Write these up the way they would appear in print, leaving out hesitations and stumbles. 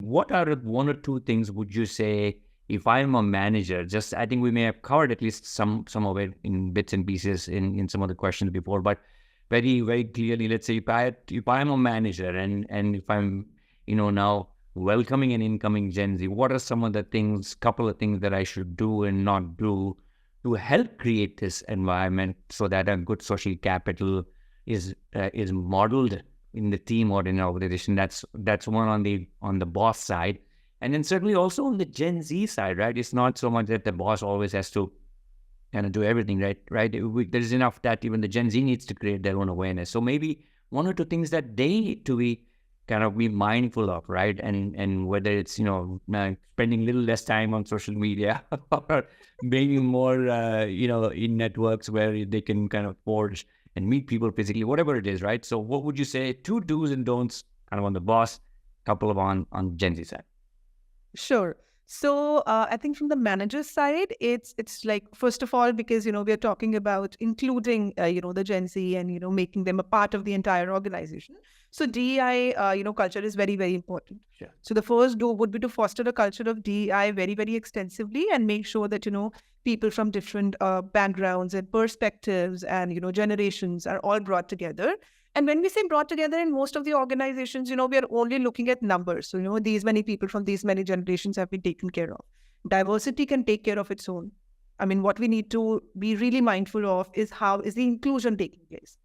what are one or two things would you say if I'm a manager? Just I think we may have covered at least some of it in bits and pieces in some of the questions before, but very, very clearly, let's say if I'm a manager and if I'm, now welcoming an incoming Gen Z, what are some of the couple of things that I should do and not do to help create this environment so that a good social capital is modeled in the team or in an organization? That's one on the boss side, and then certainly also on the Gen Z side, right? It's not so much that the boss always has to kind of do everything, right? There's enough that even the Gen Z needs to create their own awareness. So maybe one or two things that they need to be mindful of, right? And whether it's, spending a little less time on social media or being more, in networks where they can kind of forge and meet people physically, whatever it is, right? So what would you say, two do's and don'ts kind of on the boss, couple of on Gen Z side? Sure. So I think from the manager side, it's like, first of all, because, we are talking about including, the Gen Z and, making them a part of the entire organization. So DEI, culture is very, very important. Sure. So the first do would be to foster a culture of DEI very, very extensively and make sure that, people from different backgrounds and perspectives and, generations are all brought together. And when we say brought together in most of the organizations, we are only looking at numbers. So, these many people from these many generations have been taken care of. Diversity can take care of its own. I mean, what we need to be really mindful of is how is the inclusion taking place.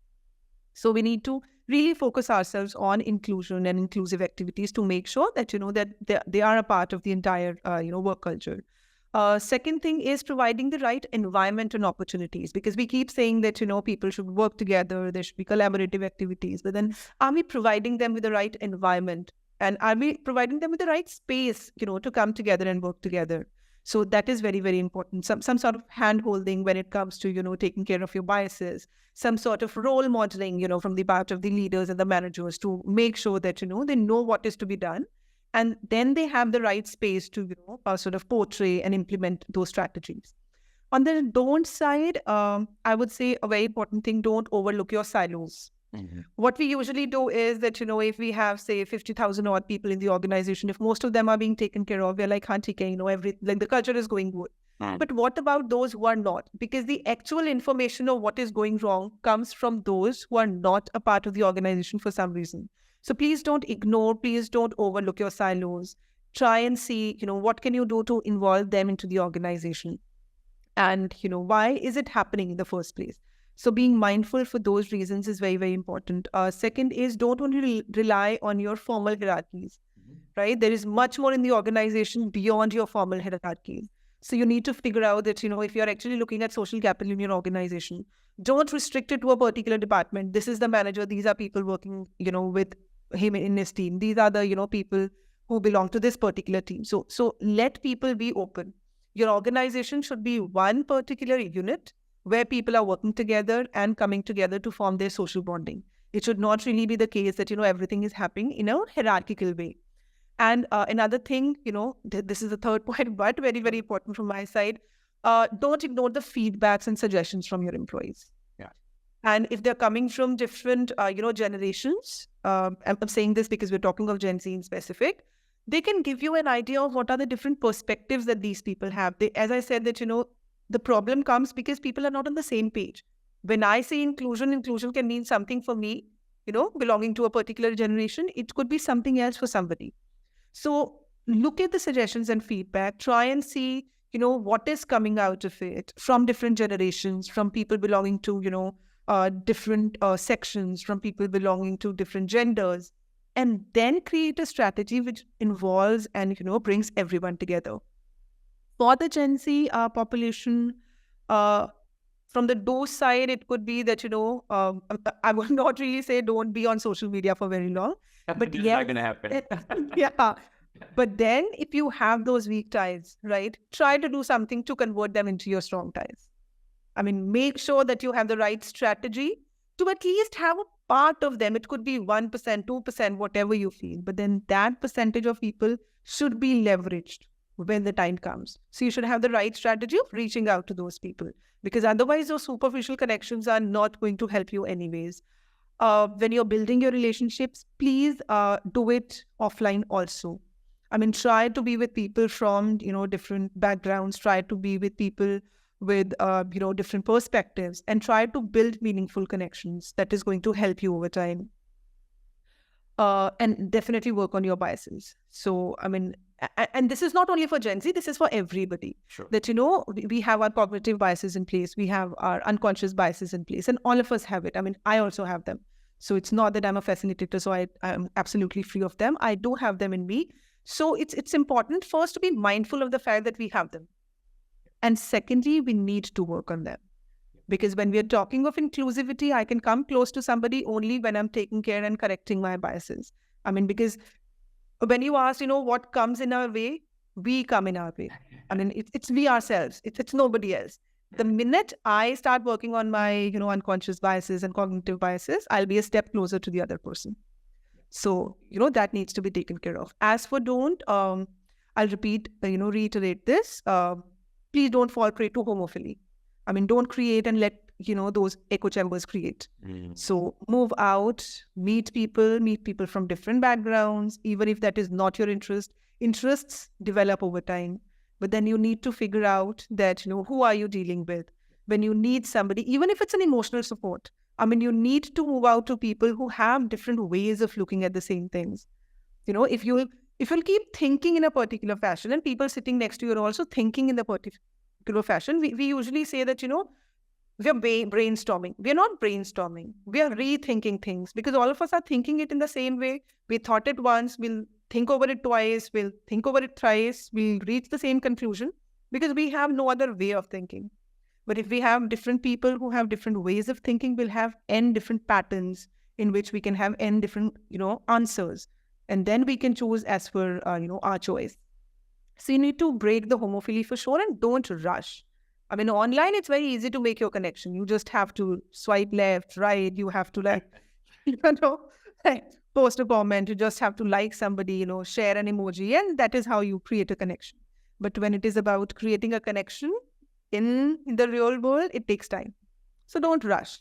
So we need to really focus ourselves on inclusion and inclusive activities to make sure that, that they are a part of the entire, work culture. Second thing is providing the right environment and opportunities, because we keep saying that, people should work together, there should be collaborative activities, but then are we providing them with the right environment? And are we providing them with the right space, to come together and work together? So that is very, very important. Some sort of hand-holding when it comes to, taking care of your biases, some sort of role modeling, from the part of the leaders and the managers to make sure that, they know what is to be done. And then they have the right space to, sort of portray and implement those strategies. On the don't side, I would say a very important thing, don't overlook your silos. Mm-hmm. What we usually do is that, if we have, say, 50,000 odd people in the organization, if most of them are being taken care of, we're like, the culture is going good. Mm-hmm. But what about those who are not? Because the actual information of what is going wrong comes from those who are not a part of the organization for some reason. So please don't ignore, please don't overlook your silos. Try and see, what can you do to involve them into the organization? And, why is it happening in the first place? So being mindful for those reasons is very, very important. Second is don't only rely on your formal hierarchies, right? There is much more in the organization beyond your formal hierarchies. So you need to figure out that, if you're actually looking at social capital in your organization, don't restrict it to a particular department. This is the manager. These are people working, with him in his team. These are the, people who belong to this particular team. So let people be open. Your organization should be one particular unit where people are working together and coming together to form their social bonding. It should not really be the case that, everything is happening in a hierarchical way. And another thing, this is the third point, but very, very important from my side, don't ignore the feedbacks and suggestions from your employees. Yeah. And if they're coming from different, generations, I'm saying this because we're talking of Gen Z in specific, they can give you an idea of what are the different perspectives that these people have. As I said that, the problem comes because people are not on the same page. When I say inclusion can mean something for me, belonging to a particular generation. It could be something else for somebody. So look at the suggestions and feedback, try and see, what is coming out of it from different generations, from people belonging to, different sections, from people belonging to different genders, and then create a strategy which involves and, brings everyone together. For the Gen Z population, from the do side, it could be that, I would not really say don't be on social media for very long. But It's not going to happen. Yeah. But then if you have those weak ties, right, try to do something to convert them into your strong ties. I mean, make sure that you have the right strategy to at least have a part of them. It could be 1%, 2%, whatever you feel. But then that percentage of people should be leveraged when the time comes. So you should have the right strategy of reaching out to those people, because otherwise those superficial connections are not going to help you anyways. When you're building your relationships, please do it offline also. I mean, try to be with people from, different backgrounds, try to be with people with, different perspectives, and try to build meaningful connections that is going to help you over time. And definitely work on your biases. So, I mean, and this is not only for Gen Z, this is for everybody. Sure. That, we have our cognitive biases in place, we have our unconscious biases in place, and all of us have it. I mean, I also have them. So it's not that I'm a facilitator, so I'm absolutely free of them. I do have them in me. So it's important first to be mindful of the fact that we have them. And secondly, we need to work on them. Because when we are talking of inclusivity, I can come close to somebody only when I'm taking care and correcting my biases. I mean, because when you ask, what comes in our way, we come in our way. I mean, it's we ourselves. It's nobody else. The minute I start working on my, unconscious biases and cognitive biases, I'll be a step closer to the other person. So, that needs to be taken care of. As for don't, I'll reiterate this. Please don't fall prey to homophily. I mean, don't create and let, those echo chambers create. So move out, meet people from different backgrounds, even if that is not your interest. Interests develop over time. But then you need to figure out that, who are you dealing with? When you need somebody, even if it's an emotional support, I mean, you need to move out to people who have different ways of looking at the same things. If you'll keep thinking in a particular fashion and people sitting next to you are also thinking in the particular fashion, we usually say that, we are brainstorming. We are not brainstorming. We are rethinking things because all of us are thinking it in the same way. We thought it once, we'll think over it twice, we'll think over it thrice, we'll reach the same conclusion because we have no other way of thinking. But if we have different people who have different ways of thinking, we'll have n different patterns in which we can have n different, answers. And then we can choose as per, our choice. So you need to break the homophily for sure and don't rush. I mean, online, it's very easy to make your connection. You just have to swipe left, right. You have to post a comment. You just have to like somebody, share an emoji. And that is how you create a connection. But when it is about creating a connection in the real world, it takes time. So don't rush.